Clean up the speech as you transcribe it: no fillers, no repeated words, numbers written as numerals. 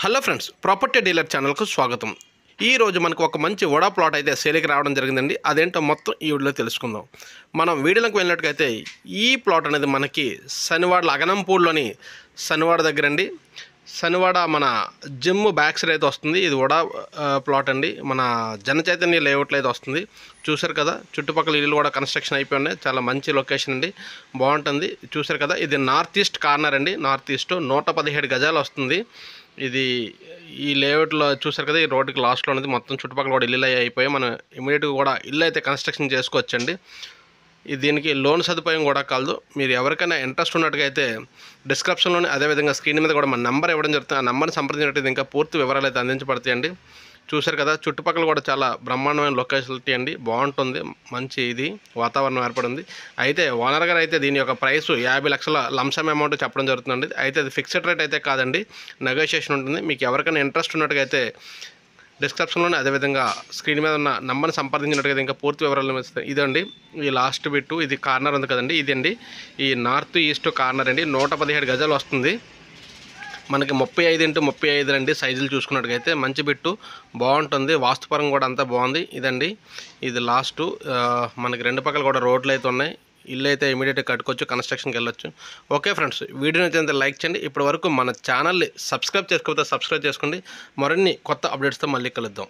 Hello friends, property dealer ఛానల్కు స్వాగతం. ఈరోజు మనకు ఒక మంచి వడా ప్లాట్ అయితే సేల్కి రావడం జరిగిందండి. అదేంటో మొత్తం ఈ వీడియోలో తెలుసుకుందాం. మనం వీడియోలోకి వెళ్ళినట్టుగైతే ఈ ప్లాట్ అనేది మనకి శనివాడ అగనంపూడిలోని శనివాడ దగ్గర అండి. శనివాడ మన జిమ్ బ్యాక్ సైడ్ అయితే వస్తుంది. ఇది వడా ప్లాట్ అండి. మన జనచైతన్య లేఅవుట్లో అయితే వస్తుంది. చూసారు కదా, చుట్టుపక్కల ఇల్లు కూడా కన్స్ట్రక్షన్ అయిపోయి ఉన్నాయి. చాలా మంచి లొకేషన్ అండి, బాగుంటుంది. చూసారు కదా, ఇది నార్త్ ఈస్ట్ కార్నర్ అండి. నార్త్ ఈస్ట్ 117 గజాలు వస్తుంది. ఇది ఈ లేఅవుట్లో చూసారు కదా, ఈ రోడ్డుకి లాస్ట్లో అనేది మొత్తం చుట్టుపక్కల కూడా ఇల్లు అయిపోయి మనం ఇమీడియట్గా కూడా ఇల్లు అయితే కన్స్ట్రక్షన్ చేసుకోవచ్చండి. దీనికి లోన్ సదుపాయం కూడా కలదు. మీరు ఎవరికైనా ఇంట్రెస్ట్ ఉన్నట్టుగైతే డిస్క్రిప్షన్లోనే అదేవిధంగా స్క్రీన్ మీద కూడా మన నెంబర్ ఇవ్వడం జరుగుతుంది. ఆ నెంబర్ని సంప్రదించినట్టు ఇంకా పూర్తి వివరాలు అయితే అందించబడతాయండి. చూసారు కదా, చుట్టుపక్కల కూడా చాలా బ్రహ్మాండమైన లొకేషన్టీ అండి, బాగుంటుంది. మంచి ఇది వాతావరణం ఏర్పడింది. అయితే ఓనర్ గారు అయితే దీని యొక్క ప్రైస్ 50 లక్షల లంసమ్ అమౌంట్ చెప్పడం జరుగుతుందండి. అయితే అది ఫిక్స్డ్ రేట్ అయితే కాదండి, నెగోషియేషన్ ఉంటుంది. మీకు ఎవరికైనా ఇంట్రెస్ట్ ఉన్నట్టుగైతే డిస్క్రిప్షన్లోనే అదేవిధంగా స్క్రీన్ మీద ఉన్న నెంబర్ని సంప్రదించినట్టుగా ఇంకా పూర్తి వివరాలు ఇస్తాయి. ఇదండి ఈ లాస్ట్ బిట్టు, ఇది కార్నర్ ఉంది కదండి, ఇదండి ఈ నార్త్ ఈస్ట్ కార్నర్ అండి. 117 గజాలు వస్తుంది. మనకి 35x35 అండి సైజులు చూసుకున్నట్టుగైతే మంచి బిట్టు, బాగుంటుంది. వాస్తుపరంగా కూడా అంతా బాగుంది. ఇదండి ఇది లాస్ట్. మనకి రెండు పక్కల కూడా రోడ్లు అయితే ఉన్నాయి. ఇల్లు అయితే ఇమీడియట్గా కట్టుకోవచ్చు, కన్స్ట్రక్షన్కి వెళ్ళొచ్చు. ఓకే ఫ్రెండ్స్, వీడియోని అయితే లైక్ చేయండి. ఇప్పటి వరకు మన ఛానల్ని సబ్స్క్రైబ్ చేసుకోకపోతే సబ్స్క్రైబ్ చేసుకోండి. మరిన్ని కొత్త అప్డేట్స్తో మళ్ళీ కలుద్దాం.